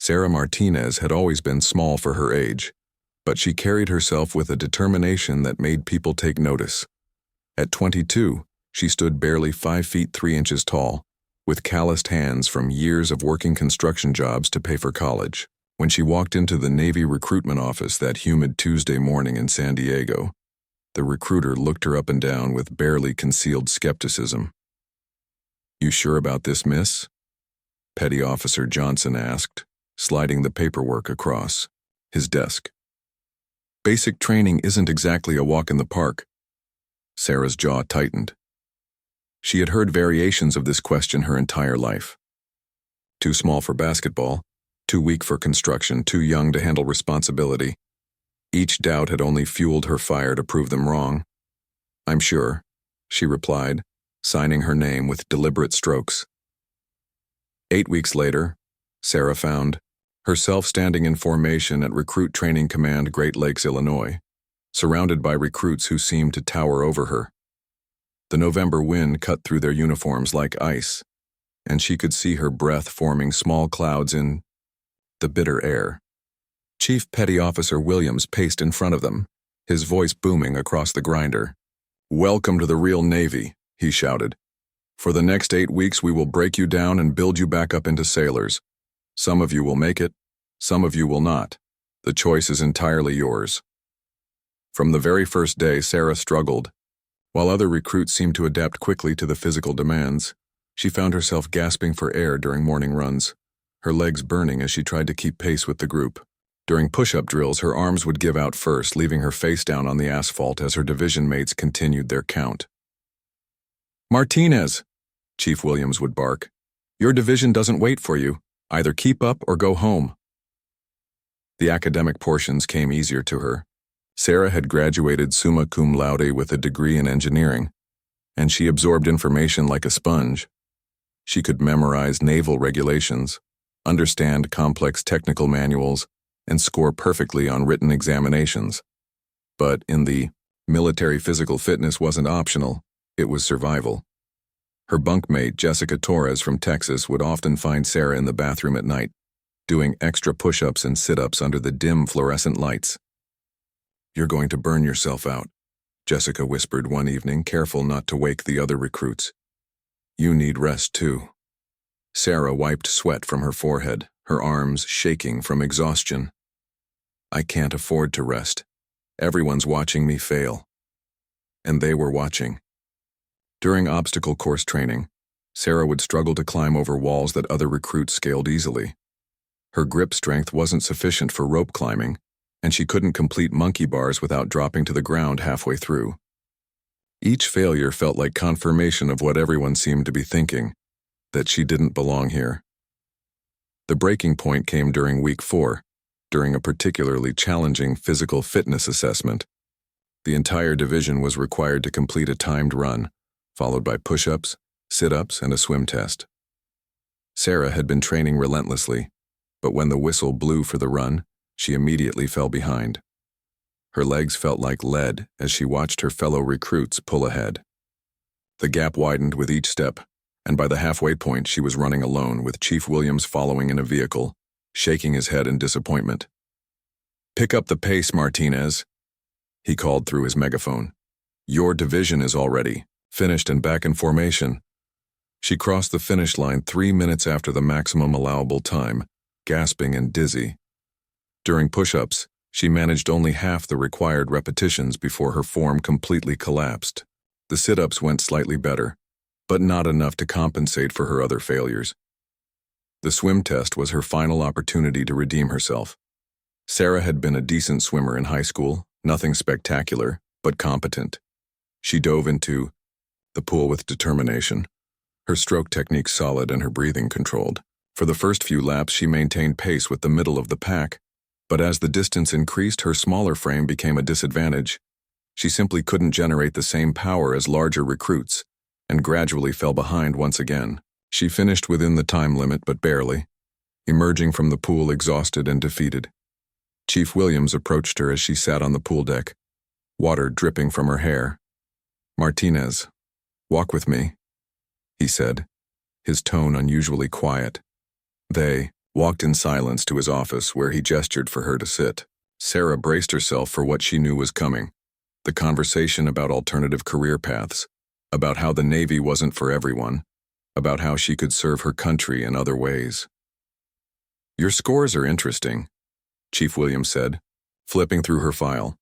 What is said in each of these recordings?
Sarah Martinez had always been small for her age, but she carried herself with a determination that made people take notice. At 22, she stood barely 5 feet 3 inches tall, with calloused hands from years of working construction jobs to pay for college. When she walked into the Navy recruitment office that humid Tuesday morning in San Diego, the recruiter looked her up and down with barely concealed skepticism. "You sure about this, miss?" Petty Officer Johnson asked, sliding the paperwork across his desk. "Basic training isn't exactly a walk in the park." Sarah's jaw tightened. She had heard variations of this question her entire life. Too small for basketball, too weak for construction, too young to handle responsibility. Each doubt had only fueled her fire to prove them wrong. "I'm sure," she replied, signing her name with deliberate strokes. 8 weeks later, Sarah found herself standing in formation at Recruit Training Command, Great Lakes, Illinois, surrounded by recruits who seemed to tower over her. The November wind cut through their uniforms like ice, and she could see her breath forming small clouds in the bitter air. Chief Petty Officer Williams paced in front of them, his voice booming across the grinder. "Welcome to the real Navy," he shouted. "For the next 8 weeks we will break you down and build you back up into sailors. Some of you will make it, some of you will not. The choice is entirely yours." From the very first day, Sarah struggled. While other recruits seemed to adapt quickly to the physical demands, she found herself gasping for air during morning runs, her legs burning as she tried to keep pace with the group. During push-up drills, her arms would give out first, leaving her face down on the asphalt as her division mates continued their count. "Martinez," Chief Williams would bark, "your division doesn't wait for you. Either keep up or go home." The academic portions came easier to her. Sarah had graduated summa cum laude with a degree in engineering, and she absorbed information like a sponge. She could memorize naval regulations, understand complex technical manuals, and score perfectly on written examinations. But in the military, physical fitness wasn't optional, it was survival. Her bunkmate, Jessica Torres from Texas, would often find Sarah in the bathroom at night, doing extra push-ups and sit-ups under the dim fluorescent lights. "You're going to burn yourself out," Jessica whispered one evening, careful not to wake the other recruits. "You need rest too." Sarah wiped sweat from her forehead, her arms shaking from exhaustion. "I can't afford to rest. Everyone's watching me fail." And they were watching. During obstacle course training, Sarah would struggle to climb over walls that other recruits scaled easily. Her grip strength wasn't sufficient for rope climbing, and she couldn't complete monkey bars without dropping to the ground halfway through. Each failure felt like confirmation of what everyone seemed to be thinking, that she didn't belong here. The breaking point came during week 4, during a particularly challenging physical fitness assessment. The entire division was required to complete a timed run, followed by push-ups, sit-ups, and a swim test. Sarah had been training relentlessly, but when the whistle blew for the run, she immediately fell behind. Her legs felt like lead as she watched her fellow recruits pull ahead. The gap widened with each step, and by the halfway point she was running alone, with Chief Williams following in a vehicle, shaking his head in disappointment. "Pick up the pace, Martinez," he called through his megaphone. "Your division is already finished and back in formation." She crossed the finish line 3 minutes after the maximum allowable time, gasping and dizzy. During push-ups, she managed only half the required repetitions before her form completely collapsed. The sit-ups went slightly better, but not enough to compensate for her other failures. The swim test was her final opportunity to redeem herself. Sarah had been a decent swimmer in high school, nothing spectacular, but competent. She dove into the pool with determination, her stroke technique solid and her breathing controlled. For the first few laps, she maintained pace with the middle of the pack, but as the distance increased, her smaller frame became a disadvantage. She simply couldn't generate the same power as larger recruits, and gradually fell behind once again. She finished within the time limit, but barely, emerging from the pool exhausted and defeated. Chief Williams approached her as she sat on the pool deck, water dripping from her hair. "Martinez, walk with me," he said, his tone unusually quiet. They walked in silence to his office where he gestured for her to sit. Sarah braced herself for what she knew was coming. The conversation about alternative career paths, about how the Navy wasn't for everyone, about how she could serve her country in other ways. "Your scores are interesting," Chief Williams said, flipping through her file.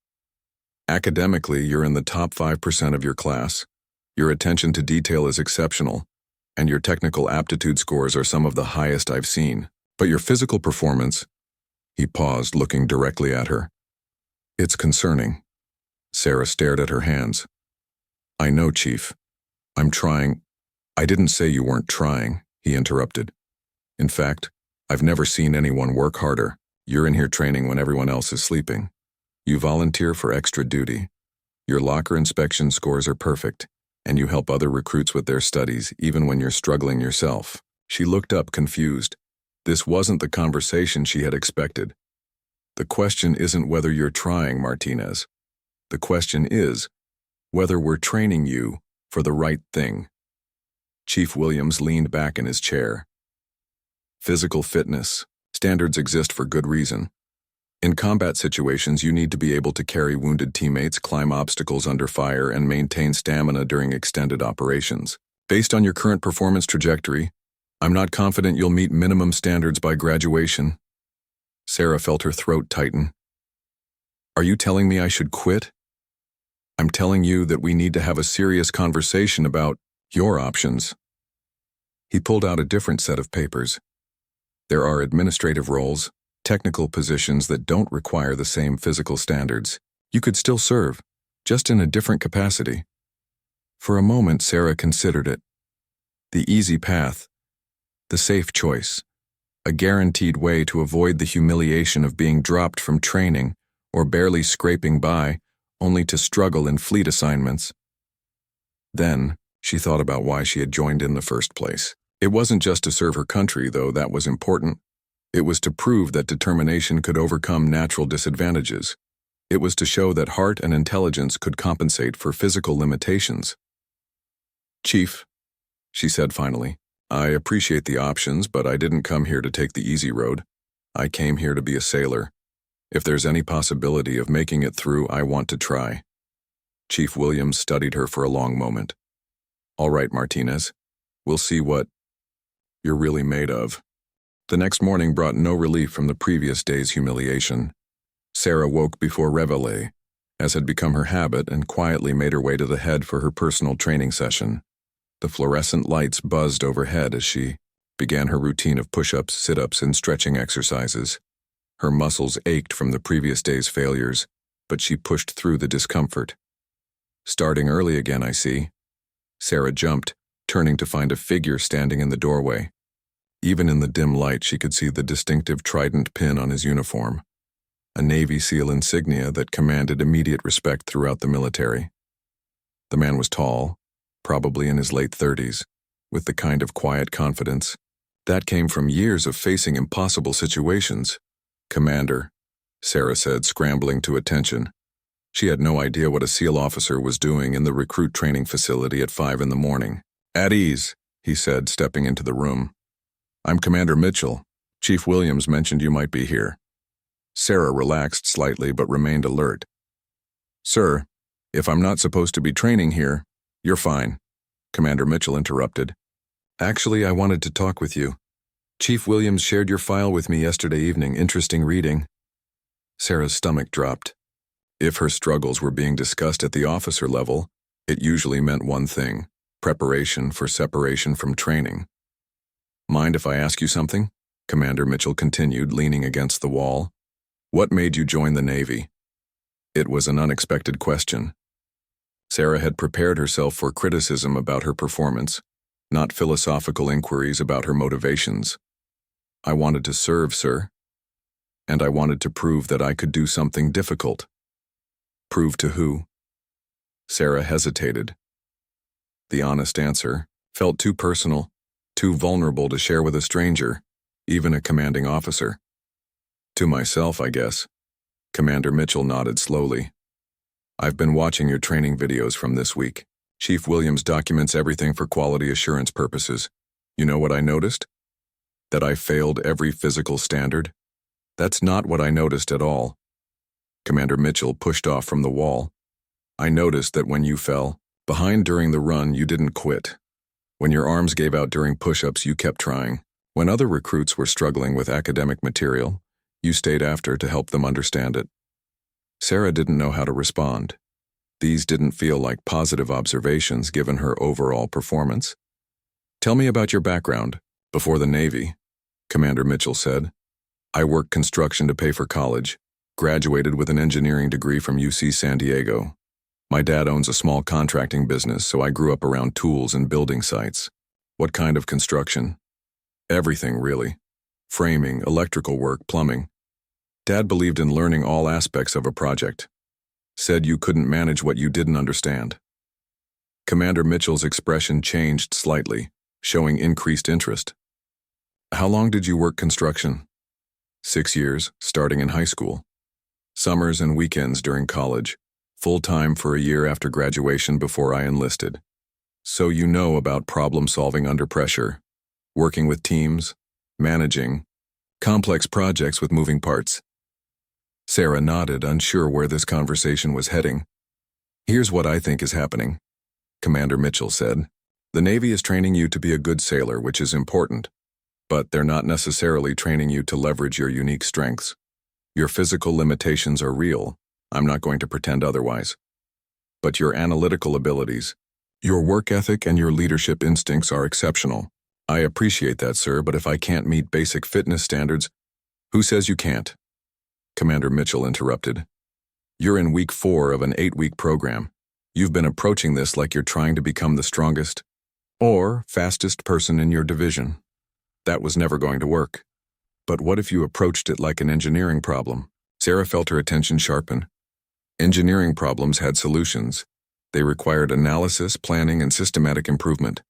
"Academically, you're in the top 5% of your class. Your attention to detail is exceptional, and your technical aptitude scores are some of the highest I've seen. But your physical performance—" He paused, looking directly at her. "It's concerning." Sarah stared at her hands. "I know, Chief. I'm trying." "I didn't say you weren't trying," he interrupted. "In fact, I've never seen anyone work harder. You're in here training when everyone else is sleeping. You volunteer for extra duty. Your locker inspection scores are perfect, and you help other recruits with their studies even when you're struggling yourself." She looked up, confused. This wasn't the conversation she had expected. "The question isn't whether you're trying, Martinez. The question is whether we're training you for the right thing." Chief Williams leaned back in his chair. "Physical fitness. Standards exist for good reason. In combat situations, you need to be able to carry wounded teammates, climb obstacles under fire, and maintain stamina during extended operations. Based on your current performance trajectory, I'm not confident you'll meet minimum standards by graduation." Sarah felt her throat tighten. "Are you telling me I should quit?" "I'm telling you that we need to have a serious conversation about your options." He pulled out a different set of papers. "There are administrative roles, technical positions that don't require the same physical standards. You could still serve, just in a different capacity." For a moment, Sarah considered it. The easy path, the safe choice, a guaranteed way to avoid the humiliation of being dropped from training or barely scraping by, only to struggle in fleet assignments. Then, she thought about why she had joined in the first place. It wasn't just to serve her country, though that was important. It was to prove that determination could overcome natural disadvantages. It was to show that heart and intelligence could compensate for physical limitations. "Chief," she said finally, "I appreciate the options, but I didn't come here to take the easy road. I came here to be a sailor. If there's any possibility of making it through, I want to try." Chief Williams studied her for a long moment. "All right, Martinez. We'll see what you're really made of." The next morning brought no relief from the previous day's humiliation. Sarah woke before réveillé, as had become her habit, and quietly made her way to the head for her personal training session. The fluorescent lights buzzed overhead as she began her routine of push-ups, sit-ups, and stretching exercises. Her muscles ached from the previous day's failures, but she pushed through the discomfort. "Starting early again, I see." Sarah jumped, turning to find a figure standing in the doorway. Even in the dim light, she could see the distinctive trident pin on his uniform, a Navy SEAL insignia that commanded immediate respect throughout the military. The man was tall, probably in his late 30s, with the kind of quiet confidence that came from years of facing impossible situations. "Commander," Sarah said, scrambling to attention. She had no idea what a SEAL officer was doing in the recruit training facility at 5 in the morning. "At ease," he said, stepping into the room. "I'm Commander Mitchell. Chief Williams mentioned you might be here." Sarah relaxed slightly but remained alert. "Sir, if I'm not supposed to be training here, you're fine," Commander Mitchell interrupted. "Actually, I wanted to talk with you. Chief Williams shared your file with me yesterday evening. Interesting reading." Sarah's stomach dropped. If her struggles were being discussed at the officer level, it usually meant one thing: preparation for separation from training. "Mind if I ask you something?" Commander Mitchell continued, leaning against the wall. "What made you join the Navy?" It was an unexpected question. Sarah had prepared herself for criticism about her performance, not philosophical inquiries about her motivations. "I wanted to serve, sir. And I wanted to prove that I could do something difficult." "Prove to who?" Sarah hesitated. The honest answer felt too personal, too vulnerable to share with a stranger, even a commanding officer. "To myself, I guess." Commander Mitchell nodded slowly. "I've been watching your training videos from this week. Chief Williams documents everything for quality assurance purposes. You know what I noticed? That I failed every physical standard? That's not what I noticed at all. Commander Mitchell pushed off from the wall. I noticed that when you fell behind during the run, you didn't quit. When your arms gave out during push-ups, you kept trying. When other recruits were struggling with academic material, you stayed after to help them understand it. Sarah didn't know how to respond. These didn't feel like positive observations given her overall performance. Tell me about your background. Before the Navy, Commander Mitchell said. I worked construction to pay for college, graduated with an engineering degree from UC San Diego. My dad owns a small contracting business, so I grew up around tools and building sites. What kind of construction? Everything, really. Framing, electrical work, plumbing. Dad believed in learning all aspects of a project. Said you couldn't manage what you didn't understand. Commander Mitchell's expression changed slightly, showing increased interest. How long did you work construction? 6 years, starting in high school. Summers and weekends during college. Full-time for a year after graduation before I enlisted. So you know about problem-solving under pressure, working with teams, managing complex projects with moving parts. Sarah nodded, unsure where this conversation was heading. Here's what I think is happening, Commander Mitchell said. The Navy is training you to be a good sailor, which is important, but they're not necessarily training you to leverage your unique strengths. Your physical limitations are real. I'm not going to pretend otherwise. But your analytical abilities, your work ethic, and your leadership instincts are exceptional. I appreciate that, sir, but if I can't meet basic fitness standards, who says you can't? Commander Mitchell interrupted. You're in week 4 of an 8-week program. You've been approaching this like you're trying to become the strongest or fastest person in your division. That was never going to work. But what if you approached it like an engineering problem? Sarah felt her attention sharpen. Engineering problems had solutions. They required analysis, planning, and systematic improvement.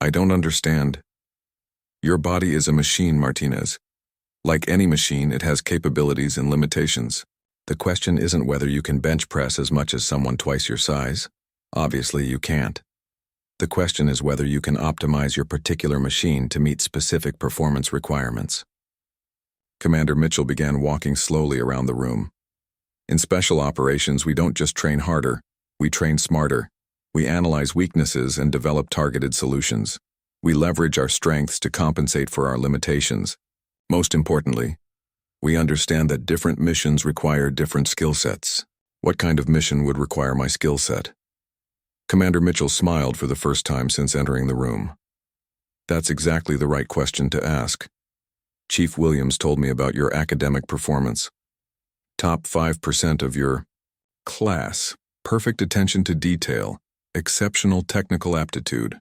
I don't understand. Your body is a machine, Martinez. Like any machine, it has capabilities and limitations. The question isn't whether you can bench press as much as someone twice your size. Obviously, you can't. The question is whether you can optimize your particular machine to meet specific performance requirements. Commander Mitchell began walking slowly around the room. In special operations, we don't just train harder, we train smarter. We analyze weaknesses and develop targeted solutions. We leverage our strengths to compensate for our limitations. Most importantly, we understand that different missions require different skill sets. What kind of mission would require my skill set? Commander Mitchell smiled for the first time since entering the room. That's exactly the right question to ask. Chief Williams told me about your academic performance. Top 5% of your class, perfect attention to detail, exceptional technical aptitude.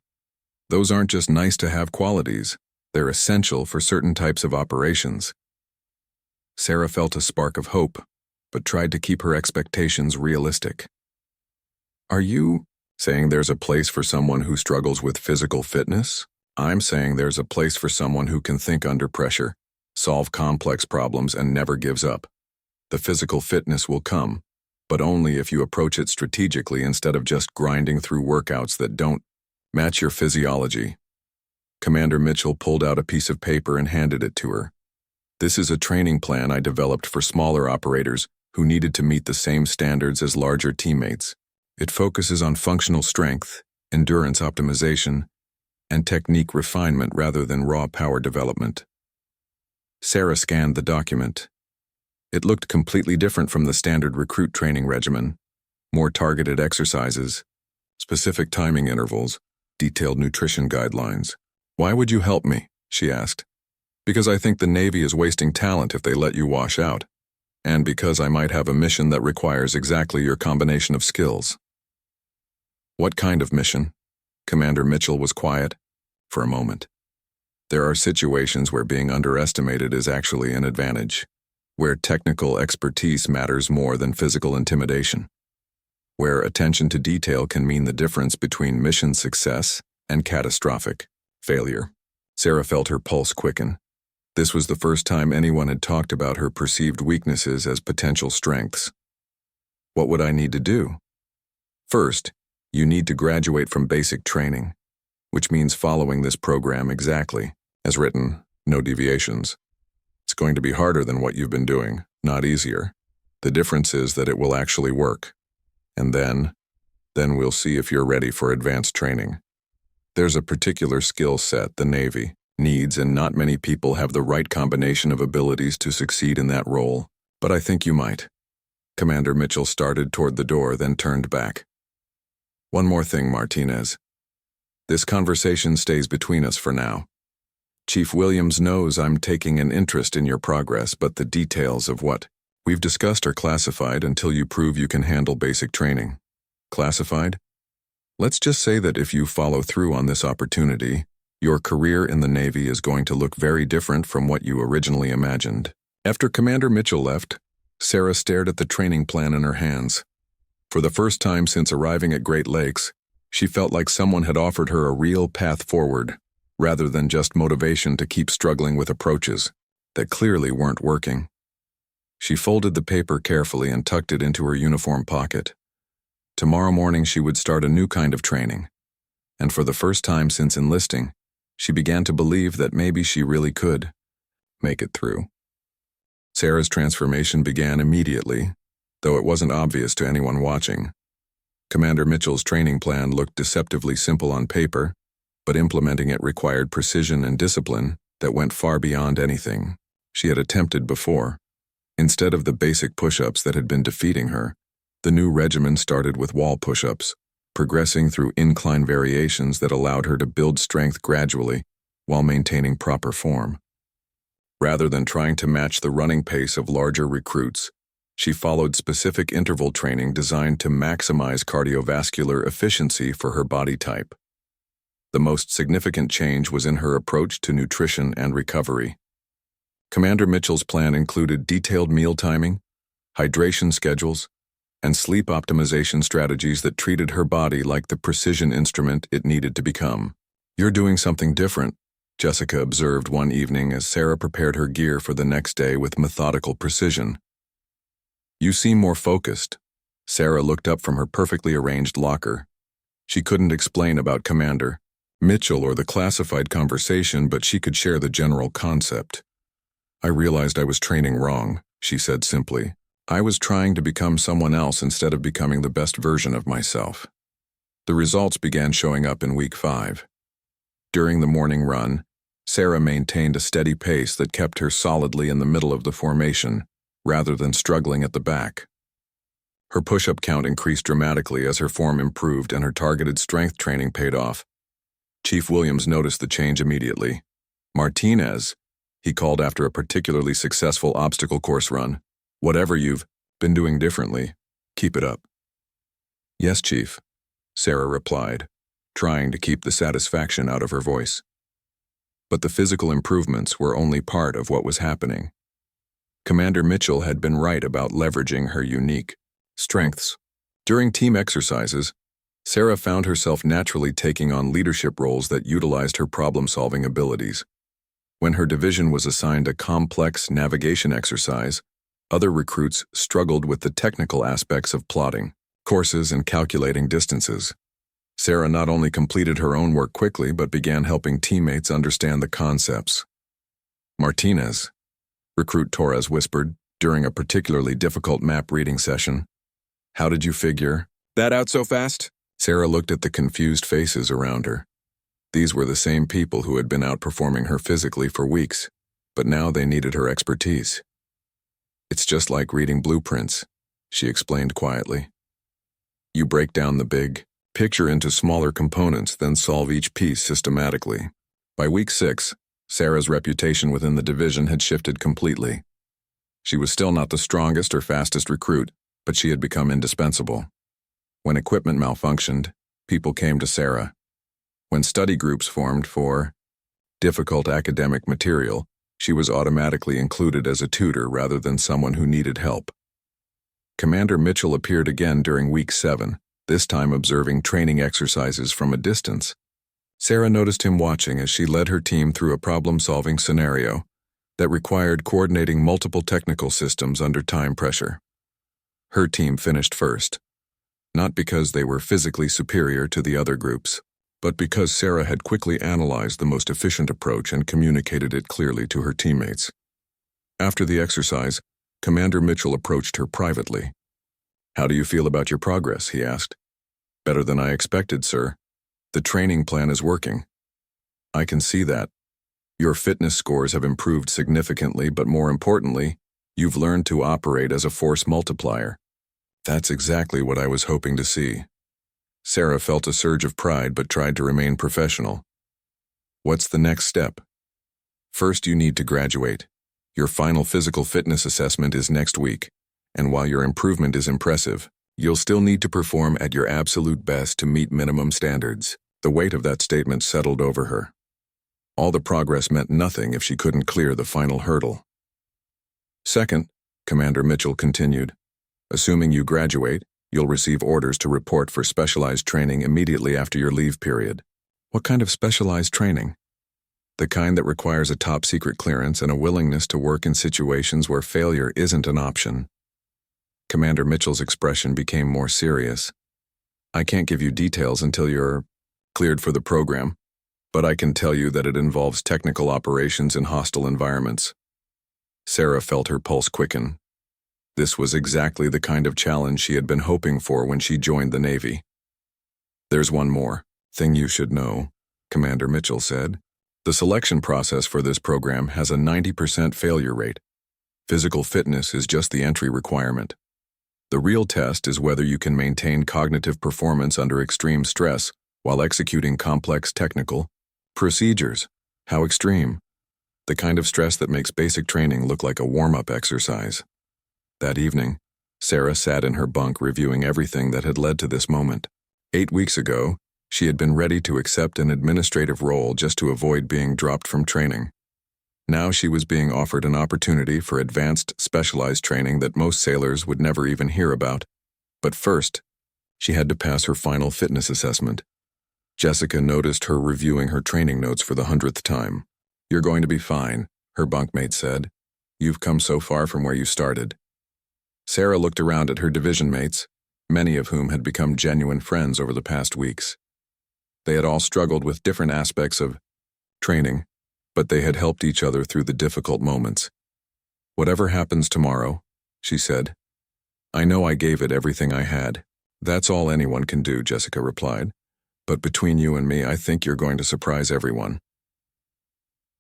Those aren't just nice-to-have qualities. They're essential for certain types of operations. Sarah felt a spark of hope, but tried to keep her expectations realistic. Are you saying there's a place for someone who struggles with physical fitness? I'm saying there's a place for someone who can think under pressure, solve complex problems, and never gives up. The physical fitness will come, but only if you approach it strategically instead of just grinding through workouts that don't match your physiology. Commander Mitchell pulled out a piece of paper and handed it to her. This is a training plan I developed for smaller operators who needed to meet the same standards as larger teammates. It focuses on functional strength, endurance optimization, and technique refinement rather than raw power development. Sarah scanned the document. It looked completely different from the standard recruit training regimen. More targeted exercises, specific timing intervals, detailed nutrition guidelines. Why would you help me? She asked. Because I think the Navy is wasting talent if they let you wash out, and because I might have a mission that requires exactly your combination of skills. What kind of mission? Commander Mitchell was quiet for a moment. There are situations where being underestimated is actually an advantage, where technical expertise matters more than physical intimidation, where attention to detail can mean the difference between mission success and catastrophic failure. Sarah felt her pulse quicken. This was the first time anyone had talked about her perceived weaknesses as potential strengths. What would I need to do? First, you need to graduate from basic training, which means following this program exactly as written. No deviations. It's going to be harder than what you've been doing, not easier. The difference is that it will actually work. And then we'll see if you're ready for advanced training. There's a particular skill set the Navy needs, and not many people have the right combination of abilities to succeed in that role. But I think you might. Commander Mitchell started toward the door, then turned back. One more thing, Martinez. This conversation stays between us for now. Chief Williams knows I'm taking an interest in your progress, but the details of what we've discussed are classified until you prove you can handle basic training. Classified? Let's just say that if you follow through on this opportunity, your career in the Navy is going to look very different from what you originally imagined. After Commander Mitchell left, Sarah stared at the training plan in her hands. For the first time since arriving at Great Lakes, she felt like someone had offered her a real path forward, rather than just motivation to keep struggling with approaches that clearly weren't working. She folded the paper carefully and tucked it into her uniform pocket. Tomorrow morning she would start a new kind of training, and for the first time since enlisting, she began to believe that maybe she really could make it through. Sarah's transformation began immediately, though it wasn't obvious to anyone watching. Commander Mitchell's training plan looked deceptively simple on paper, but implementing it required precision and discipline that went far beyond anything she had attempted before. Instead of the basic push-ups that had been defeating her, the new regimen started with wall push-ups, progressing through incline variations that allowed her to build strength gradually while maintaining proper form. Rather than trying to match the running pace of larger recruits, she followed specific interval training designed to maximize cardiovascular efficiency for her body type. The most significant change was in her approach to nutrition and recovery. Commander Mitchell's plan included detailed meal timing, hydration schedules, and sleep optimization strategies that treated her body like the precision instrument it needed to become. "You're doing something different," Jessica observed one evening as Sarah prepared her gear for the next day with methodical precision. "You seem more focused." Sarah looked up from her perfectly arranged locker. She couldn't explain about Commander Mitchell or the classified conversation, but she could share the general concept. "I realized I was training wrong," she said simply. "I was trying to become someone else instead of becoming the best version of myself." The results began showing up in week 5. During the morning run, Sarah maintained a steady pace that kept her solidly in the middle of the formation, rather than struggling at the back. Her push-up count increased dramatically as her form improved and her targeted strength training paid off. Chief Williams noticed the change immediately. "Martinez," he called after a particularly successful obstacle course run, "whatever you've been doing differently, keep it up." "Yes, Chief," Sarah replied, trying to keep the satisfaction out of her voice. But the physical improvements were only part of what was happening. Commander Mitchell had been right about leveraging her unique strengths. During team exercises, Sarah found herself naturally taking on leadership roles that utilized her problem-solving abilities. When her division was assigned a complex navigation exercise, other recruits struggled with the technical aspects of plotting courses and calculating distances. Sarah not only completed her own work quickly, but began helping teammates understand the concepts. "Martinez," Recruit Torres whispered during a particularly difficult map reading session. "How did you figure that out so fast?" Sarah looked at the confused faces around her. These were the same people who had been outperforming her physically for weeks, but now they needed her expertise. "It's just like reading blueprints," she explained quietly. "You break down the big picture into smaller components, then solve each piece systematically." By week 6, Sarah's reputation within the division had shifted completely. She was still not the strongest or fastest recruit, but she had become indispensable. When equipment malfunctioned, people came to Sarah. When study groups formed for difficult academic material, she was automatically included as a tutor rather than someone who needed help. Commander Mitchell appeared again during week 7, this time observing training exercises from a distance. Sarah noticed him watching as she led her team through a problem-solving scenario that required coordinating multiple technical systems under time pressure. Her team finished first, not because they were physically superior to the other groups, but because Sarah had quickly analyzed the most efficient approach and communicated it clearly to her teammates. After the exercise, Commander Mitchell approached her privately. "How do you feel about your progress?" he asked. "Better than I expected, sir. The training plan is working." "I can see that. Your fitness scores have improved significantly, but more importantly, you've learned to operate as a force multiplier." "That's exactly what I was hoping to see." Sarah felt a surge of pride but tried to remain professional. "What's the next step?" "First, you need to graduate. Your final physical fitness assessment is next week, and while your improvement is impressive, you'll still need to perform at your absolute best to meet minimum standards." The weight of that statement settled over her. All the progress meant nothing if she couldn't clear the final hurdle. "Second," Commander Mitchell continued, "assuming you graduate, you'll receive orders to report for specialized training immediately after your leave period." "What kind of specialized training?" "The kind that requires a top-secret clearance and a willingness to work in situations where failure isn't an option." Commander Mitchell's expression became more serious. "I can't give you details until you're cleared for the program, but I can tell you that it involves technical operations in hostile environments." Sarah felt her pulse quicken. This was exactly the kind of challenge she had been hoping for when she joined the Navy. "There's one more thing you should know," Commander Mitchell said. "The selection process for this program has a 90% failure rate. Physical fitness is just the entry requirement. The real test is whether you can maintain cognitive performance under extreme stress while executing complex technical procedures." "How extreme?" "The kind of stress that makes basic training look like a warm-up exercise." That evening, Sarah sat in her bunk reviewing everything that had led to this moment. 8 weeks ago, she had been ready to accept an administrative role just to avoid being dropped from training. Now she was being offered an opportunity for advanced, specialized training that most sailors would never even hear about. But first, she had to pass her final fitness assessment. Jessica noticed her reviewing her training notes for the 100th time. "You're going to be fine," her bunkmate said. "You've come so far from where you started." Sarah looked around at her division mates, many of whom had become genuine friends over the past weeks. They had all struggled with different aspects of training, but they had helped each other through the difficult moments. "Whatever happens tomorrow," she said, "I know I gave it everything I had." "That's all anyone can do," Jessica replied. "But between you and me, I think you're going to surprise everyone."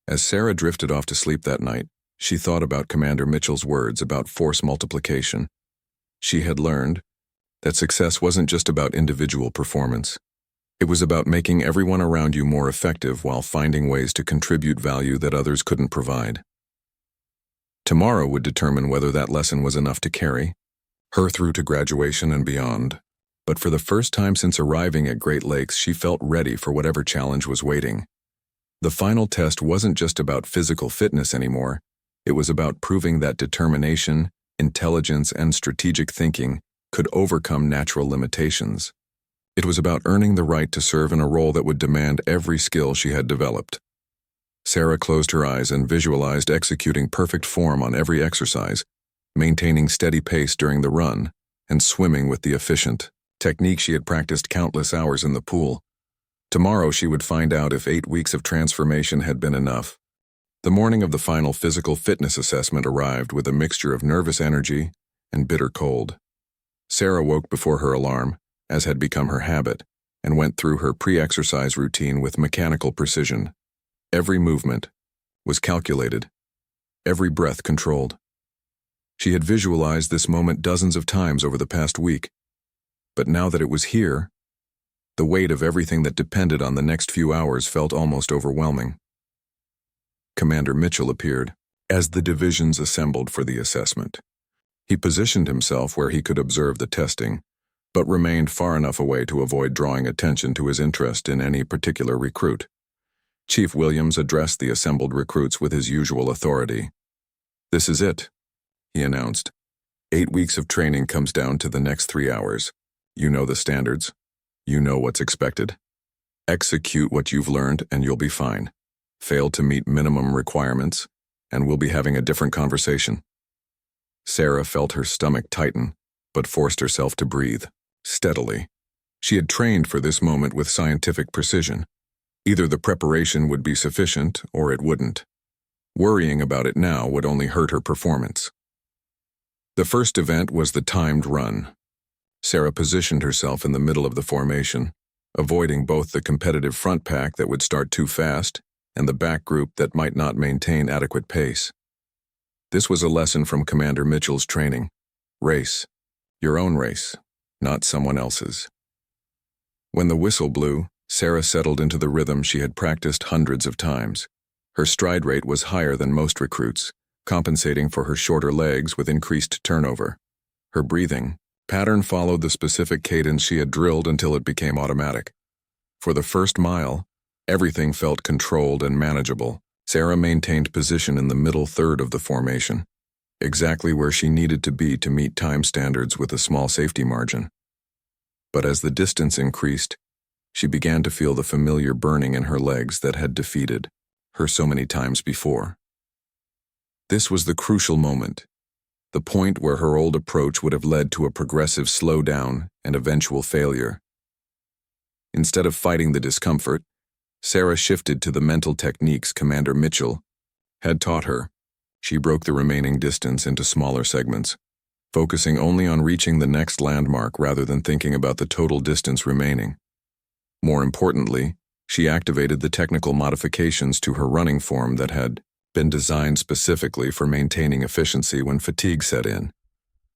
As Sarah drifted off to sleep that night, she thought about Commander Mitchell's words about force multiplication. She had learned that success wasn't just about individual performance. It was about making everyone around you more effective while finding ways to contribute value that others couldn't provide. Tomorrow would determine whether that lesson was enough to carry her through to graduation and beyond. But for the first time since arriving at Great Lakes, she felt ready for whatever challenge was waiting. The final test wasn't just about physical fitness anymore. It was about proving that determination, intelligence, and strategic thinking could overcome natural limitations. It was about earning the right to serve in a role that would demand every skill she had developed. Sarah closed her eyes and visualized executing perfect form on every exercise, maintaining steady pace during the run, and swimming with the efficient technique she had practiced countless hours in the pool. Tomorrow she would find out if 8 weeks of transformation had been enough. The morning of the final physical fitness assessment arrived with a mixture of nervous energy and bitter cold. Sarah woke before her alarm, as had become her habit, and went through her pre-exercise routine with mechanical precision. Every movement was calculated, every breath controlled. She had visualized this moment dozens of times over the past week, but now that it was here, the weight of everything that depended on the next few hours felt almost overwhelming. Commander Mitchell appeared as the divisions assembled for the assessment. He positioned himself where he could observe the testing, but remained far enough away to avoid drawing attention to his interest in any particular recruit. Chief Williams addressed the assembled recruits with his usual authority. "This is it," he announced. 8 weeks of training comes down to the next 3 hours. You know the standards. You know what's expected. Execute what you've learned and you'll be fine. Fail to meet minimum requirements, and we'll be having a different conversation. Sarah felt her stomach tighten, but forced herself to breathe steadily. She had trained for this moment with scientific precision. Either the preparation would be sufficient or it wouldn't. Worrying about it now would only hurt her performance. The first event was the timed run. Sarah positioned herself in the middle of the formation, avoiding both the competitive front pack that would start too fast and the back group that might not maintain adequate pace. This was a lesson from Commander Mitchell's training. Race. Your own race, not someone else's. When the whistle blew, Sarah settled into the rhythm she had practiced hundreds of times. Her stride rate was higher than most recruits, compensating for her shorter legs with increased turnover. Her breathing pattern followed the specific cadence she had drilled until it became automatic. For the first mile, everything felt controlled and manageable. Sarah maintained position in the middle third of the formation, exactly where she needed to be to meet time standards with a small safety margin. But as the distance increased, she began to feel the familiar burning in her legs that had defeated her so many times before. This was the crucial moment, the point where her old approach would have led to a progressive slowdown and eventual failure. Instead of fighting the discomfort, Sarah shifted to the mental techniques Commander Mitchell had taught her. She broke the remaining distance into smaller segments, focusing only on reaching the next landmark rather than thinking about the total distance remaining. More importantly, she activated the technical modifications to her running form that had been designed specifically for maintaining efficiency when fatigue set in.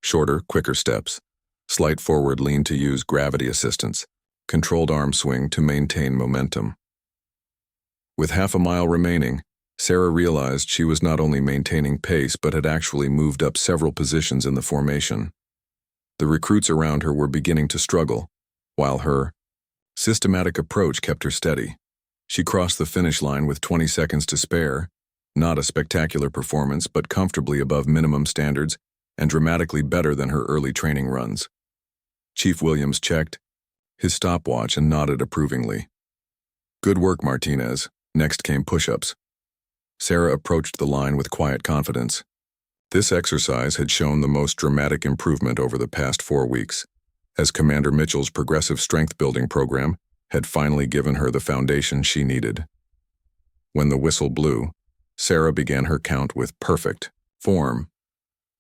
Shorter, quicker steps, slight forward lean to use gravity assistance, controlled arm swing to maintain momentum. With half a mile remaining, Sarah realized she was not only maintaining pace but had actually moved up several positions in the formation. The recruits around her were beginning to struggle, while her systematic approach kept her steady. She crossed the finish line with 20 seconds to spare, not a spectacular performance but comfortably above minimum standards and dramatically better than her early training runs. Chief Williams checked his stopwatch and nodded approvingly. Good work, Martinez. Next came push-ups. Sarah approached the line with quiet confidence. This exercise had shown the most dramatic improvement over the past 4 weeks, as Commander Mitchell's progressive strength-building program had finally given her the foundation she needed. When the whistle blew, Sarah began her count with perfect form,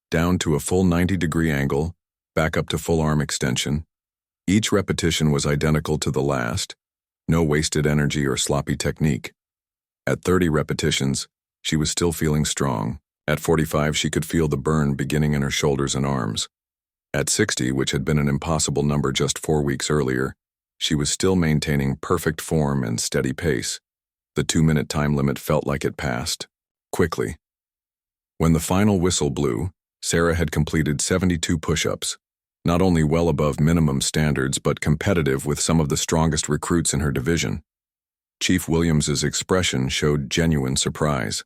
down to a full 90-degree angle, back up to full arm extension. Each repetition was identical to the last, no wasted energy or sloppy technique. At 30 repetitions, she was still feeling strong. At 45, she could feel the burn beginning in her shoulders and arms. At 60, which had been an impossible number just 4 weeks earlier, she was still maintaining perfect form and steady pace. The 2-minute time limit felt like it passed quickly. When the final whistle blew, Sarah had completed 72 push-ups, not only well above minimum standards but competitive with some of the strongest recruits in her division. Chief Williams's expression showed genuine surprise.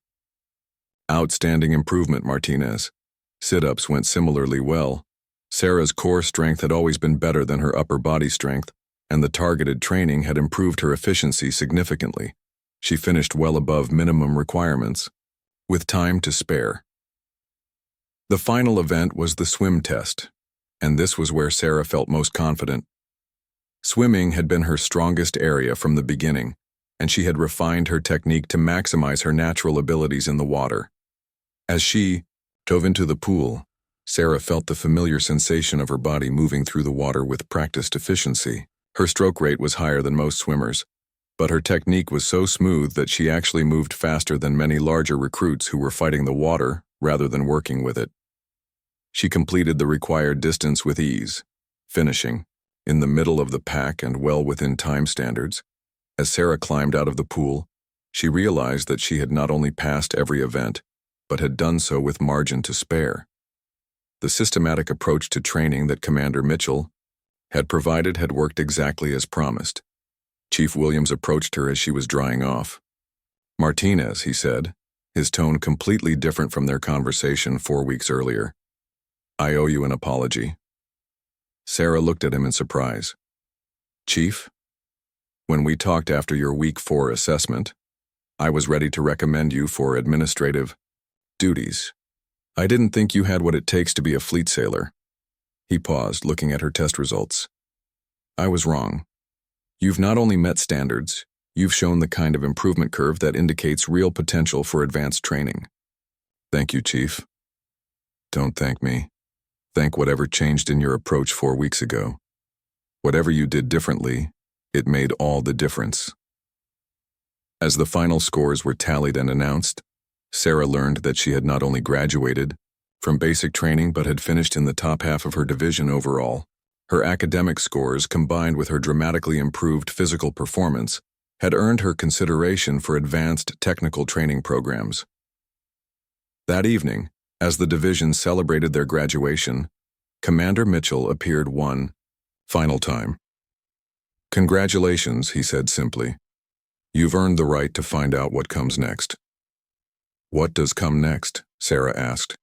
Outstanding improvement, Martinez. Sit-ups went similarly well. Sarah's core strength had always been better than her upper body strength, and the targeted training had improved her efficiency significantly. She finished well above minimum requirements, with time to spare. The final event was the swim test, and this was where Sarah felt most confident. Swimming had been her strongest area from the beginning, and she had refined her technique to maximize her natural abilities in the water. As she dove into the pool, Sarah felt the familiar sensation of her body moving through the water with practiced efficiency. Her stroke rate was higher than most swimmers, but her technique was so smooth that she actually moved faster than many larger recruits who were fighting the water rather than working with it. She completed the required distance with ease, finishing in the middle of the pack and well within time standards. As Sarah climbed out of the pool, she realized that she had not only passed every event, but had done so with margin to spare. The systematic approach to training that Commander Mitchell had provided had worked exactly as promised. Chief Williams approached her as she was drying off. Martinez, he said, his tone completely different from their conversation 4 weeks earlier. I owe you an apology. Sarah looked at him in surprise. Chief? When we talked after your Week 4 assessment, I was ready to recommend you for administrative duties. I didn't think you had what it takes to be a fleet sailor. He paused, looking at her test results. I was wrong. You've not only met standards, you've shown the kind of improvement curve that indicates real potential for advanced training. Thank you, Chief. Don't thank me. Thank whatever changed in your approach 4 weeks ago. Whatever you did differently, it made all the difference. As the final scores were tallied and announced, Sarah learned that she had not only graduated from basic training but had finished in the top half of her division overall. Her academic scores, combined with her dramatically improved physical performance, had earned her consideration for advanced technical training programs. That evening, as the division celebrated their graduation, Commander Mitchell appeared one final time. "Congratulations," he said simply. "You've earned the right to find out what comes next." "What does come next?" Sarah asked.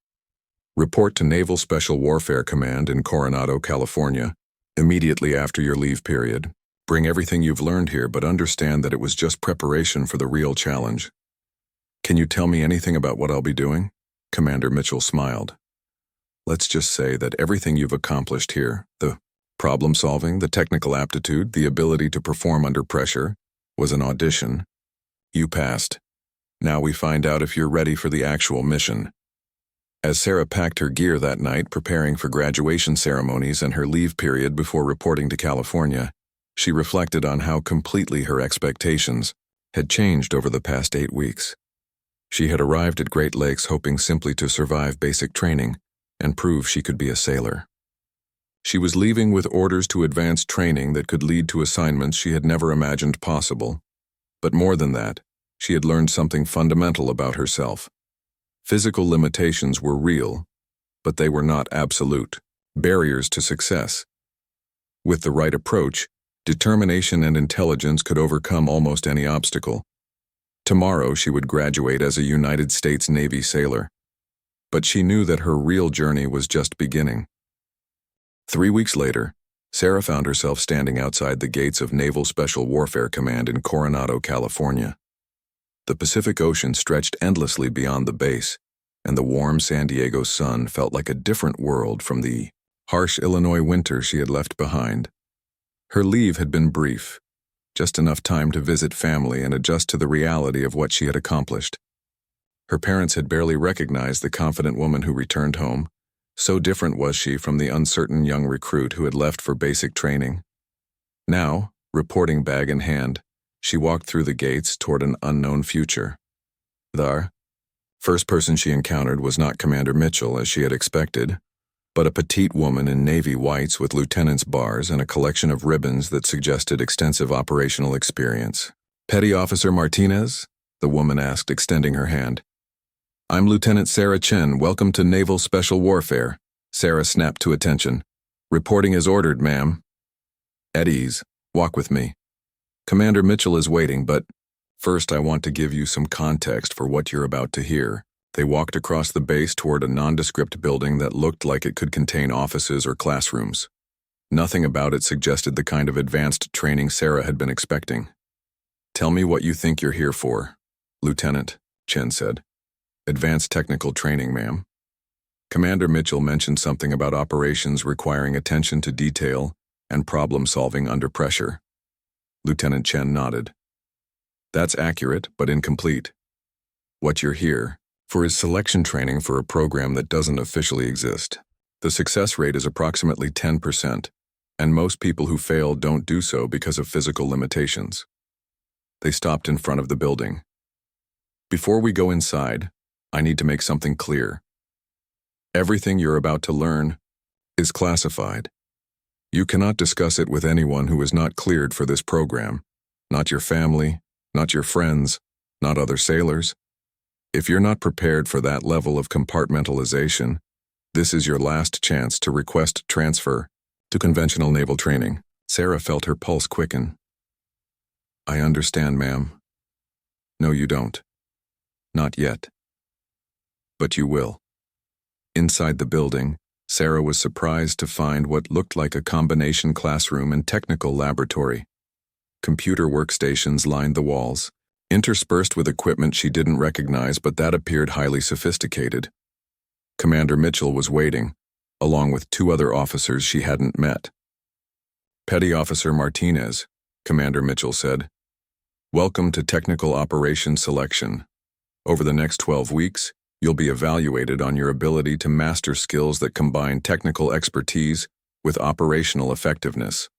"Report to Naval Special Warfare Command in Coronado, California, immediately after your leave period. Bring everything you've learned here, but understand that it was just preparation for the real challenge." "Can you tell me anything about what I'll be doing?" Commander Mitchell smiled. "Let's just say that everything you've accomplished here, the problem-solving, the technical aptitude, the ability to perform under pressure, was an audition. You passed. Now we find out if you're ready for the actual mission." As Sarah packed her gear that night, preparing for graduation ceremonies and her leave period before reporting to California, she reflected on how completely her expectations had changed over the past 8 weeks. She had arrived at Great Lakes hoping simply to survive basic training and prove she could be a sailor. She was leaving with orders to advance training that could lead to assignments she had never imagined possible. But more than that, she had learned something fundamental about herself. Physical limitations were real, but they were not absolute barriers to success. With the right approach, determination and intelligence could overcome almost any obstacle. Tomorrow she would graduate as a United States Navy sailor. But she knew that her real journey was just beginning. 3 weeks later, Sarah found herself standing outside the gates of Naval Special Warfare Command in Coronado, California. The Pacific Ocean stretched endlessly beyond the base, and the warm San Diego sun felt like a different world from the harsh Illinois winter she had left behind. Her leave had been brief, just enough time to visit family and adjust to the reality of what she had accomplished. Her parents had barely recognized the confident woman who returned home. So different was she from the uncertain young recruit who had left for basic training. Now, reporting bag in hand, she walked through the gates toward an unknown future. The first person she encountered was not Commander Mitchell, as she had expected, but a petite woman in navy whites with lieutenant's bars and a collection of ribbons that suggested extensive operational experience. "Petty Officer Martinez?" the woman asked, extending her hand. "I'm Lieutenant Sarah Chen. Welcome to Naval Special Warfare." Sarah snapped to attention. "Reporting as ordered, ma'am." "At ease. Walk with me. Commander Mitchell is waiting, but first I want to give you some context for what you're about to hear." They walked across the base toward a nondescript building that looked like it could contain offices or classrooms. Nothing about it suggested the kind of advanced training Sarah had been expecting. "Tell me what you think you're here for, Lieutenant," Chen said. "Advanced technical training, ma'am." Commander Mitchell mentioned something about operations requiring attention to detail and problem-solving under pressure. Lieutenant Chen nodded. "That's accurate, but incomplete. What you're here for is selection training for a program that doesn't officially exist. The success rate is approximately 10%, and most people who fail don't do so because of physical limitations." They stopped in front of the building. "Before we go inside, I need to make something clear. Everything you're about to learn is classified. You cannot discuss it with anyone who is not cleared for this program. Not your family, not your friends, not other sailors. If you're not prepared for that level of compartmentalization, this is your last chance to request transfer to conventional naval training." Sarah felt her pulse quicken. "I understand, ma'am." "No, you don't. Not yet. But you will." Inside the building, Sarah was surprised to find what looked like a combination classroom and technical laboratory. Computer workstations lined the walls, interspersed with equipment she didn't recognize but that appeared highly sophisticated. Commander Mitchell was waiting, along with 2 other officers she hadn't met. Petty Officer Martinez, Commander Mitchell said. Welcome to Technical Operations Selection. Over the next 12 weeks, you'll be evaluated on your ability to master skills that combine technical expertise with operational effectiveness.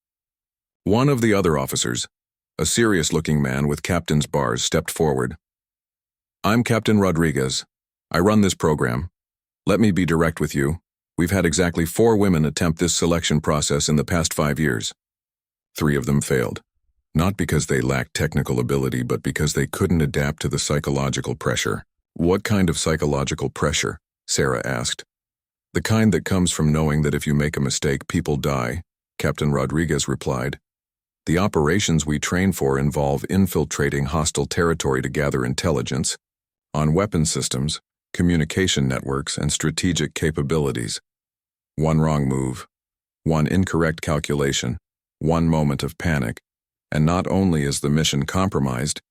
One of the other officers, a serious-looking man with captain's bars, stepped forward. I'm Captain Rodriguez. I run this program. Let me be direct with you. We've had exactly 4 women attempt this selection process in the past 5 years. 3 of them failed. Not because they lacked technical ability, but because they couldn't adapt to the psychological pressure. What kind of psychological pressure? Sarah asked. The kind that comes from knowing that if you make a mistake, people die, Captain Rodriguez replied. The operations we train for involve infiltrating hostile territory to gather intelligence on weapon systems, communication networks, and strategic capabilities. One wrong move, one incorrect calculation, one moment of panic, and not only is the mission compromised,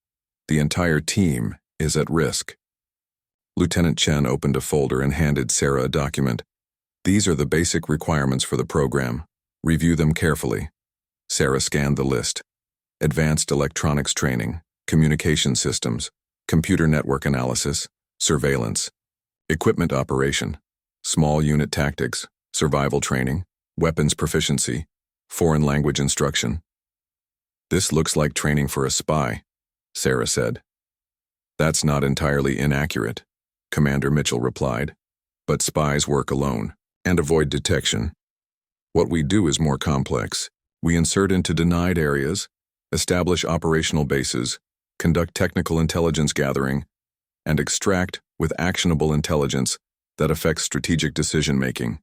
the entire team is at risk. Lieutenant Chen opened a folder and handed Sarah a document. These are the basic requirements for the program. Review them carefully. Sarah scanned the list. Advanced electronics training, communication systems, computer network analysis, surveillance, equipment operation, small unit tactics, survival training, weapons proficiency, foreign language instruction. This looks like training for a spy, Sarah said. That's not entirely inaccurate, Commander Mitchell replied. But spies work alone and avoid detection. What we do is more complex. We insert into denied areas, establish operational bases, conduct technical intelligence gathering, and extract with actionable intelligence that affects strategic decision-making.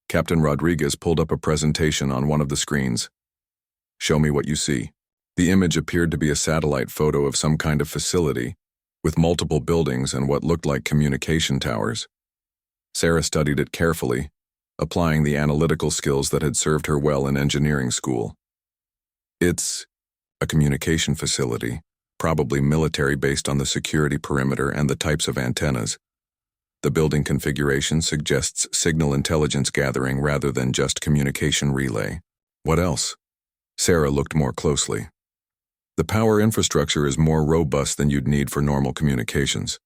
Captain Rodriguez pulled up a presentation on one of the screens. Show me what you see. The image appeared to be a satellite photo of some kind of facility, with multiple buildings and what looked like communication towers. Sarah studied it carefully, applying the analytical skills that had served her well in engineering school. It's a communication facility, probably military based on the security perimeter and the types of antennas. The building configuration suggests signal intelligence gathering rather than just communication relay. What else? Sarah looked more closely. The power infrastructure is more robust than you'd need for normal communications.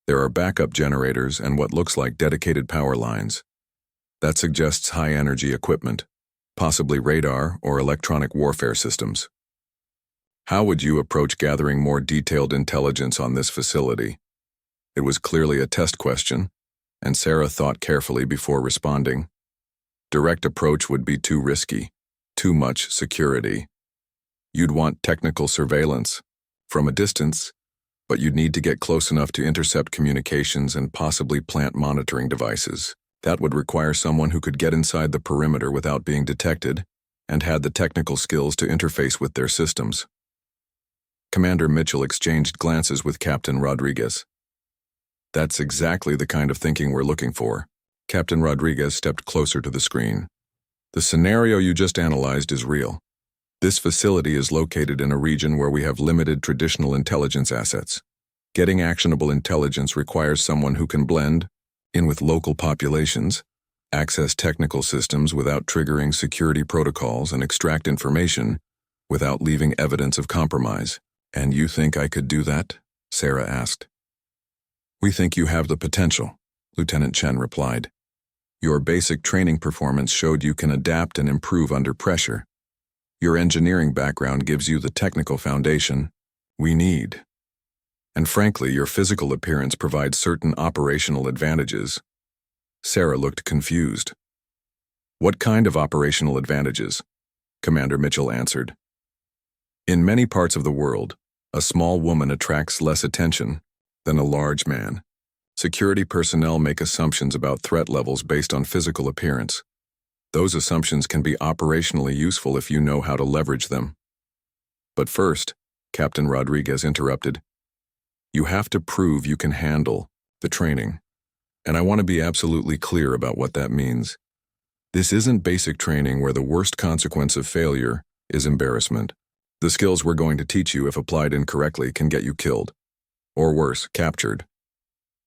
There are backup generators and what looks like dedicated power lines. That suggests high-energy equipment, possibly radar or electronic warfare systems. How would you approach gathering more detailed intelligence on this facility? It was clearly a test question, and Sarah thought carefully before responding. Direct approach would be too risky, too much security. You'd want technical surveillance from a distance, but you'd need to get close enough to intercept communications and possibly plant monitoring devices. That would require someone who could get inside the perimeter without being detected and had the technical skills to interface with their systems. Commander Mitchell exchanged glances with Captain Rodriguez. That's exactly the kind of thinking we're looking for. Captain Rodriguez stepped closer to the screen. The scenario you just analyzed is real. This facility is located in a region where we have limited traditional intelligence assets. Getting actionable intelligence requires someone who can blend in with local populations, access technical systems without triggering security protocols, and extract information without leaving evidence of compromise. And you think I could do that? Sarah asked. We think you have the potential, Lieutenant Chen replied. Your basic training performance showed you can adapt and improve under pressure. Your engineering background gives you the technical foundation we need. And frankly, your physical appearance provides certain operational advantages. Sarah looked confused. What kind of operational advantages? Commander Mitchell answered. In many parts of the world, a small woman attracts less attention than a large man. Security personnel make assumptions about threat levels based on physical appearance. Those assumptions can be operationally useful if you know how to leverage them. But first, Captain Rodriguez interrupted, you have to prove you can handle the training. And I want to be absolutely clear about what that means. This isn't basic training where the worst consequence of failure is embarrassment. The skills we're going to teach you, if applied incorrectly, can get you killed. Or worse, captured.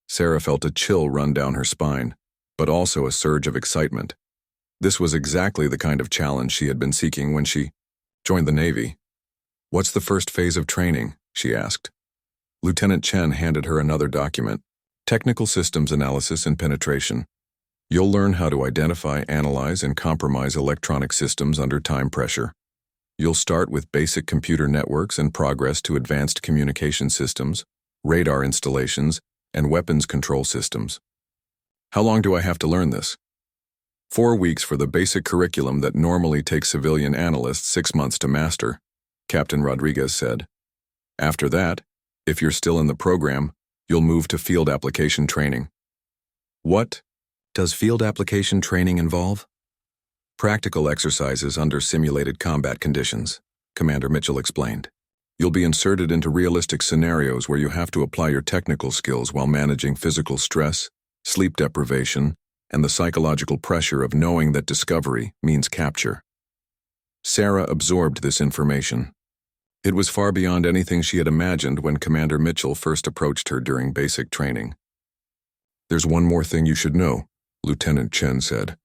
Sarah felt a chill run down her spine, but also a surge of excitement. This was exactly the kind of challenge she had been seeking when she joined the Navy. "What's the first phase of training?" she asked. Lieutenant Chen handed her another document, Technical Systems Analysis and Penetration. You'll learn how to identify, analyze, and compromise electronic systems under time pressure. You'll start with basic computer networks and progress to advanced communication systems, radar installations, and weapons control systems. How long do I have to learn this? 4 weeks for the basic curriculum that normally takes civilian analysts 6 months to master, Captain Rodriguez said. After that, if you're still in the program, you'll move to field application training. What does field application training involve? Practical exercises under simulated combat conditions, Commander Mitchell explained. You'll be inserted into realistic scenarios where you have to apply your technical skills while managing physical stress, sleep deprivation, and the psychological pressure of knowing that discovery means capture. Sarah absorbed this information. It was far beyond anything she had imagined when Commander Mitchell first approached her during basic training. "There's one more thing you should know," Lieutenant Chen said.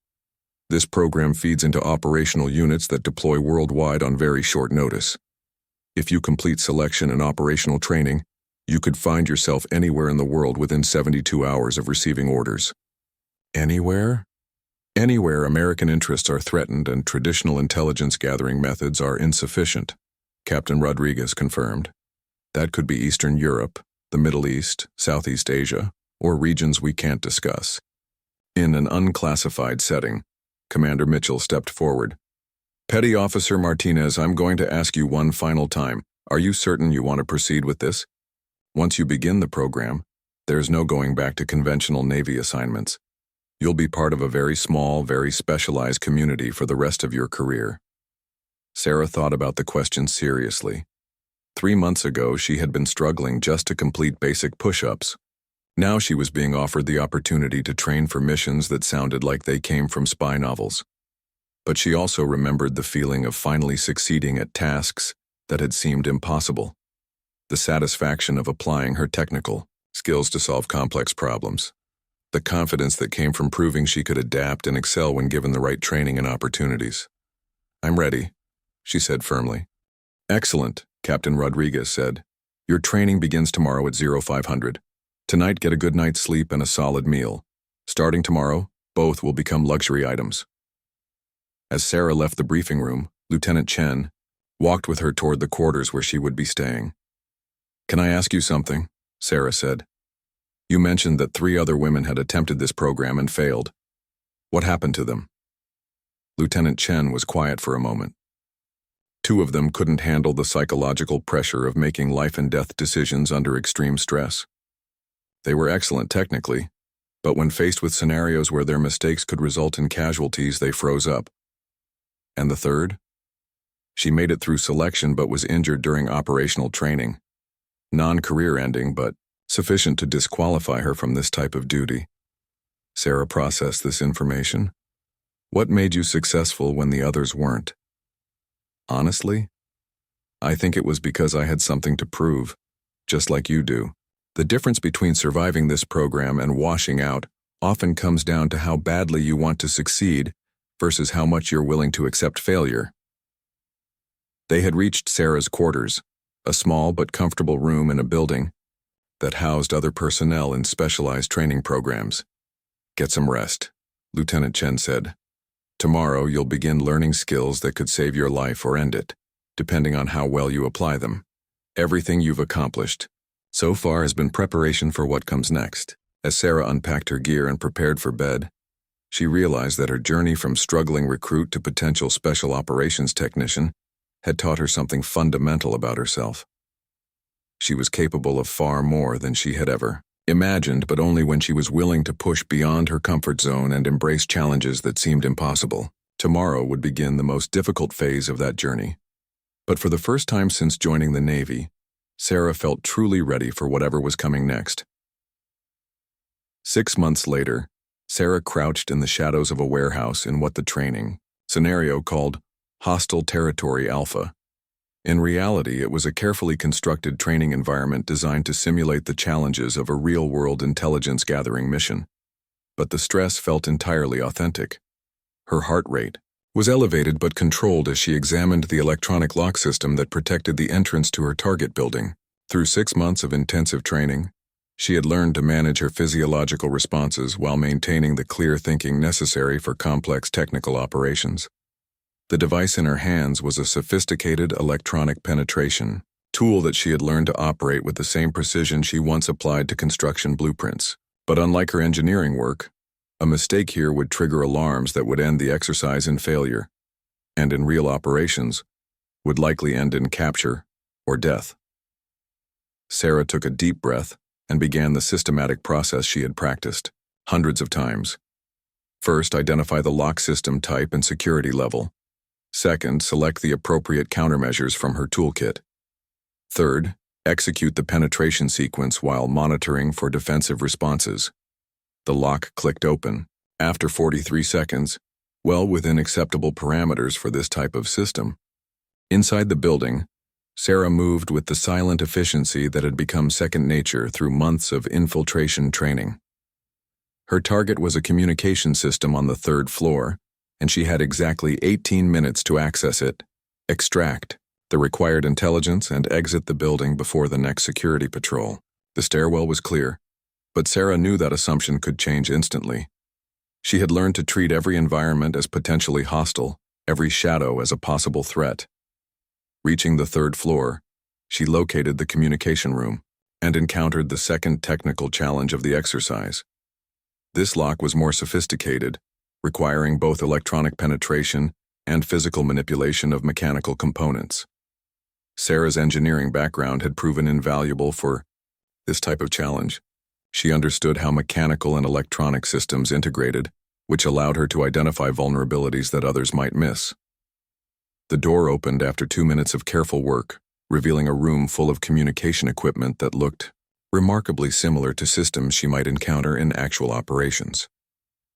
"This program feeds into operational units that deploy worldwide on very short notice. If you complete selection and operational training, you could find yourself anywhere in the world within 72 hours of receiving orders." Anywhere? Anywhere American interests are threatened and traditional intelligence gathering methods are insufficient, Captain Rodriguez confirmed. That could be Eastern Europe, the Middle East, Southeast Asia, or regions we can't discuss. In an unclassified setting, Commander Mitchell stepped forward. "Petty Officer Martinez, I'm going to ask you one final time. Are you certain you want to proceed with this? Once you begin the program, there's no going back to conventional Navy assignments. You'll be part of a very small, very specialized community for the rest of your career." Sarah thought about the question seriously. 3 months ago, she had been struggling just to complete basic push-ups. Now she was being offered the opportunity to train for missions that sounded like they came from spy novels. But she also remembered the feeling of finally succeeding at tasks that had seemed impossible. The satisfaction of applying her technical skills to solve complex problems. The confidence that came from proving she could adapt and excel when given the right training and opportunities. "I'm ready," she said firmly. "Excellent," Captain Rodriguez said. "Your training begins tomorrow at 0500. Tonight, get a good night's sleep and a solid meal. Starting tomorrow, both will become luxury items." As Sarah left the briefing room, Lieutenant Chen walked with her toward the quarters where she would be staying. "Can I ask you something?" Sarah said. "You mentioned that 3 other women had attempted this program and failed. What happened to them?" Lieutenant Chen was quiet for a moment. 2 of them couldn't handle the psychological pressure of making life-and-death decisions under extreme stress. They were excellent technically, but when faced with scenarios where their mistakes could result in casualties, they froze up. And the 3rd? She made it through selection but was injured during operational training. Non-career ending, but sufficient to disqualify her from this type of duty. Sarah processed this information. "What made you successful when the others weren't?" "Honestly, I think it was because I had something to prove, just like you do. The difference between surviving this program and washing out often comes down to how badly you want to succeed versus how much you're willing to accept failure." They had reached Sarah's quarters, a small but comfortable room in a building that housed other personnel in specialized training programs. "Get some rest," Lieutenant Chen said. "Tomorrow you'll begin learning skills that could save your life or end it, depending on how well you apply them. Everything you've accomplished so far has been preparation for what comes next." As Sarah unpacked her gear and prepared for bed, she realized that her journey from struggling recruit to potential special operations technician had taught her something fundamental about herself. She was capable of far more than she had ever imagined, but only when she was willing to push beyond her comfort zone and embrace challenges that seemed impossible. Tomorrow would begin the most difficult phase of that journey. But for the first time since joining the Navy, Sarah felt truly ready for whatever was coming next. 6 months later, Sarah crouched in the shadows of a warehouse in what the training scenario called Hostile Territory Alpha. In reality, it was a carefully constructed training environment designed to simulate the challenges of a real-world intelligence-gathering mission. But the stress felt entirely authentic. Her heart rate was elevated but controlled as she examined the electronic lock system that protected the entrance to her target building. Through 6 months of intensive training, she had learned to manage her physiological responses while maintaining the clear thinking necessary for complex technical operations. The device in her hands was a sophisticated electronic penetration tool that she had learned to operate with the same precision she once applied to construction blueprints. But unlike her engineering work, a mistake here would trigger alarms that would end the exercise in failure, and in real operations, would likely end in capture or death. Sarah took a deep breath and began the systematic process she had practiced hundreds of times. First, identify the lock system type and security level. Second, select the appropriate countermeasures from her toolkit. Third, execute the penetration sequence while monitoring for defensive responses. The lock clicked open. After 43 seconds, well within acceptable parameters for this type of system. Inside the building, Sarah moved with the silent efficiency that had become second nature through months of infiltration training. Her target was a communication system on the 3rd floor, and she had exactly 18 minutes to access it, extract the required intelligence, and exit the building before the next security patrol. The stairwell was clear, but Sarah knew that assumption could change instantly. She had learned to treat every environment as potentially hostile, every shadow as a possible threat. Reaching the 3rd floor, she located the communication room and encountered the second technical challenge of the exercise. This lock was more sophisticated, requiring both electronic penetration and physical manipulation of mechanical components. Sarah's engineering background had proven invaluable for this type of challenge. She understood how mechanical and electronic systems integrated, which allowed her to identify vulnerabilities that others might miss. The door opened after 2 minutes of careful work, revealing a room full of communication equipment that looked remarkably similar to systems she might encounter in actual operations.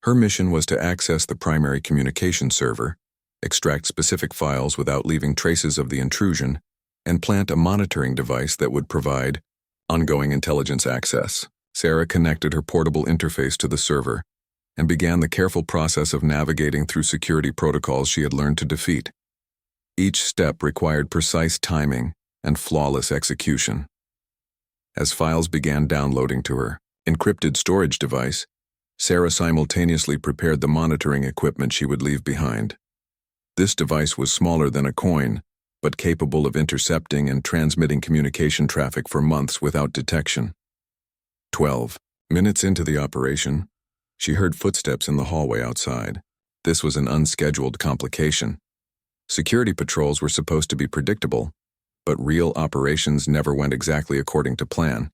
Her mission was to access the primary communication server, extract specific files without leaving traces of the intrusion, and plant a monitoring device that would provide ongoing intelligence access. Sarah connected her portable interface to the server and began the careful process of navigating through security protocols she had learned to defeat. Each step required precise timing and flawless execution. As files began downloading to her encrypted storage device, Sarah simultaneously prepared the monitoring equipment she would leave behind. This device was smaller than a coin, but capable of intercepting and transmitting communication traffic for months without detection. 12 minutes into the operation, she heard footsteps in the hallway outside. This was an unscheduled complication. Security patrols were supposed to be predictable, but real operations never went exactly according to plan.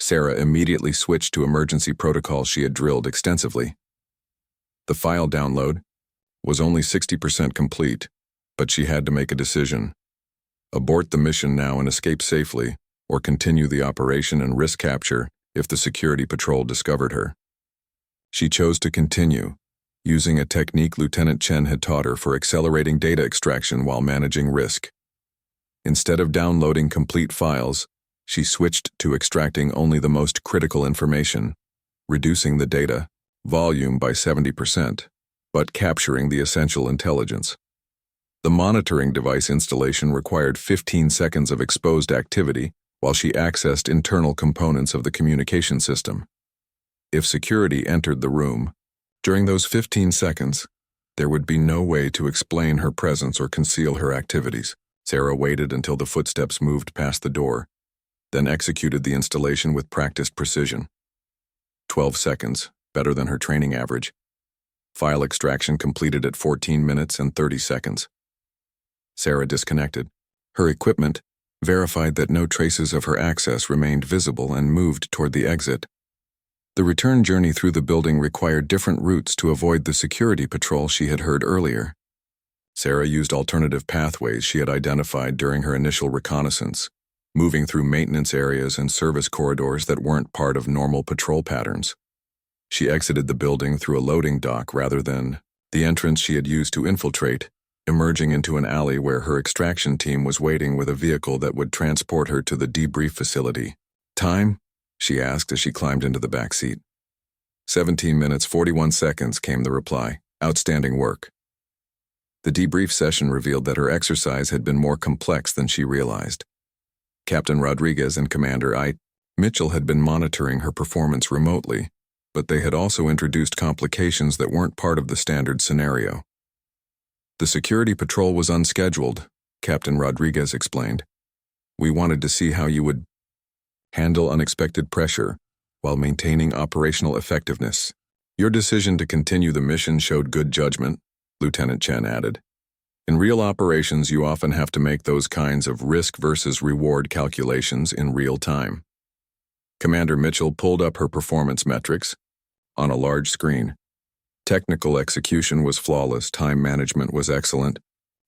Sarah immediately switched to emergency protocols she had drilled extensively. The file download was only 60% complete, but she had to make a decision. Abort the mission now and escape safely, or continue the operation and risk capture if the security patrol discovered her. She chose to continue, using a technique Lieutenant Chen had taught her for accelerating data extraction while managing risk. Instead of downloading complete files, she switched to extracting only the most critical information, reducing the data volume by 70%, but capturing the essential intelligence. The monitoring device installation required 15 seconds of exposed activity while she accessed internal components of the communication system. If security entered the room, during those 15 seconds, there would be no way to explain her presence or conceal her activities. Sarah waited until the footsteps moved past the door, then executed the installation with practiced precision. 12 seconds, better than her training average. File extraction completed at 14 minutes and 30 seconds. Sarah disconnected. Her equipment verified that no traces of her access remained visible and moved toward the exit. The return journey through the building required different routes to avoid the security patrol she had heard earlier. Sarah used alternative pathways she had identified during her initial reconnaissance, moving through maintenance areas and service corridors that weren't part of normal patrol patterns. She exited the building through a loading dock rather than the entrance she had used to infiltrate, emerging into an alley where her extraction team was waiting with a vehicle that would transport her to the debrief facility. "Time?" she asked as she climbed into the back seat. 17 minutes 41 seconds came the reply. Outstanding work. The debrief session revealed that her exercise had been more complex than she realized. Captain Rodriguez and Commander Mitchell had been monitoring her performance remotely, but they had also introduced complications that weren't part of the standard scenario. The security patrol was unscheduled, Captain Rodriguez explained. We wanted to see how you would handle unexpected pressure while maintaining operational effectiveness. Your decision to continue the mission showed good judgment, Lieutenant Chen added. In real operations, you often have to make those kinds of risk versus reward calculations in real time. Commander Mitchell pulled up her performance metrics on a large screen. Technical execution was flawless, time management was excellent.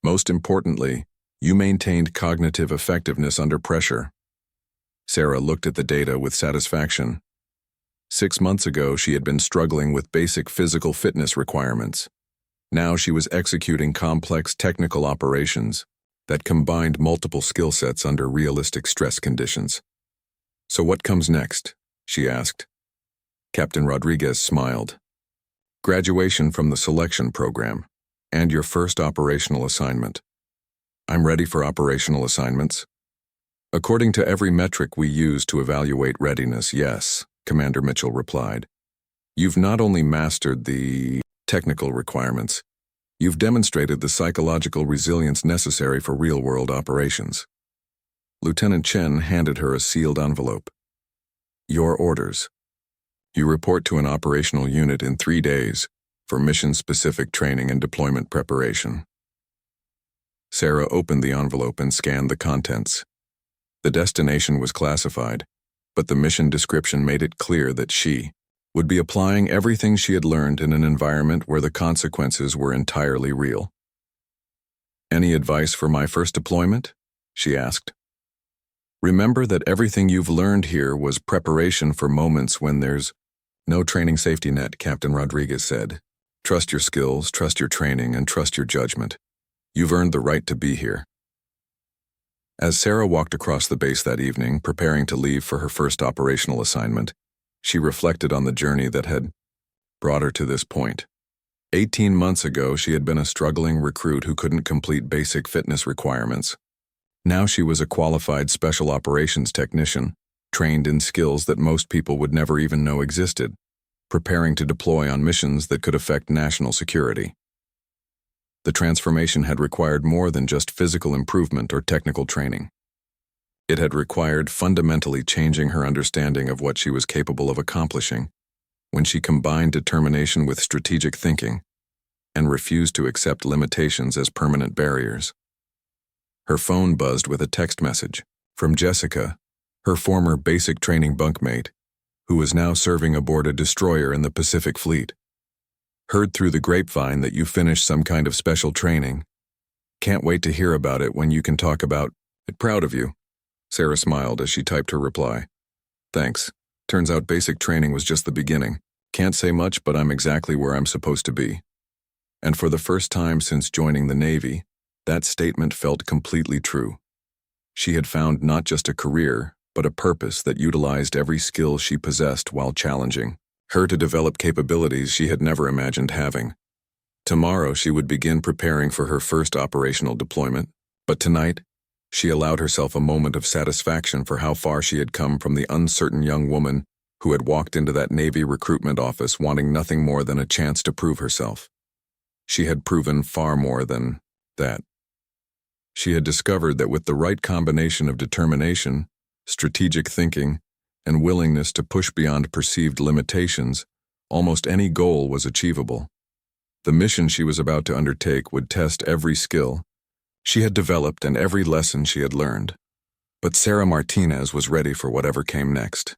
Most importantly, you maintained cognitive effectiveness under pressure. Sarah looked at the data with satisfaction. 6 months ago, she had been struggling with basic physical fitness requirements. Now she was executing complex technical operations that combined multiple skill sets under realistic stress conditions. So what comes next? She asked. Captain Rodriguez smiled. Graduation from the selection program, and your first operational assignment. I'm ready for operational assignments. According to every metric we use to evaluate readiness, yes, Commander Mitchell replied. You've not only mastered the technical requirements, you've demonstrated the psychological resilience necessary for real-world operations. Lieutenant Chen handed her a sealed envelope. Your orders. You report to an operational unit in 3 days for mission-specific training and deployment preparation. Sarah opened the envelope and scanned the contents. The destination was classified, but the mission description made it clear that she would be applying everything she had learned in an environment where the consequences were entirely real. Any advice for my first deployment? She asked. Remember that everything you've learned here was preparation for moments when there's no training safety net, Captain Rodriguez said. Trust your skills, trust your training, and trust your judgment. You've earned the right to be here. As Sarah walked across the base that evening, preparing to leave for her first operational assignment, she reflected on the journey that had brought her to this point. 18 months ago, she had been a struggling recruit who couldn't complete basic fitness requirements. Now she was a qualified special operations technician, trained in skills that most people would never even know existed, preparing to deploy on missions that could affect national security. The transformation had required more than just physical improvement or technical training. It had required fundamentally changing her understanding of what she was capable of accomplishing when she combined determination with strategic thinking and refused to accept limitations as permanent barriers. Her phone buzzed with a text message from Jessica, her former basic training bunkmate, who was now serving aboard a destroyer in the Pacific Fleet. Heard through the grapevine that you finished some kind of special training. Can't wait to hear about it when you can talk about it. Proud of you. Sarah smiled as she typed her reply. Thanks. Turns out basic training was just the beginning. Can't say much, but I'm exactly where I'm supposed to be. And for the first time since joining the Navy, that statement felt completely true. She had found not just a career, but a purpose that utilized every skill she possessed while challenging her to develop capabilities she had never imagined having. Tomorrow she would begin preparing for her first operational deployment, but tonight, she allowed herself a moment of satisfaction for how far she had come from the uncertain young woman who had walked into that Navy recruitment office wanting nothing more than a chance to prove herself. She had proven far more than that. She had discovered that with the right combination of determination, strategic thinking, and willingness to push beyond perceived limitations, almost any goal was achievable. The mission she was about to undertake would test every skill she had developed and every lesson she had learned. But Sarah Martinez was ready for whatever came next.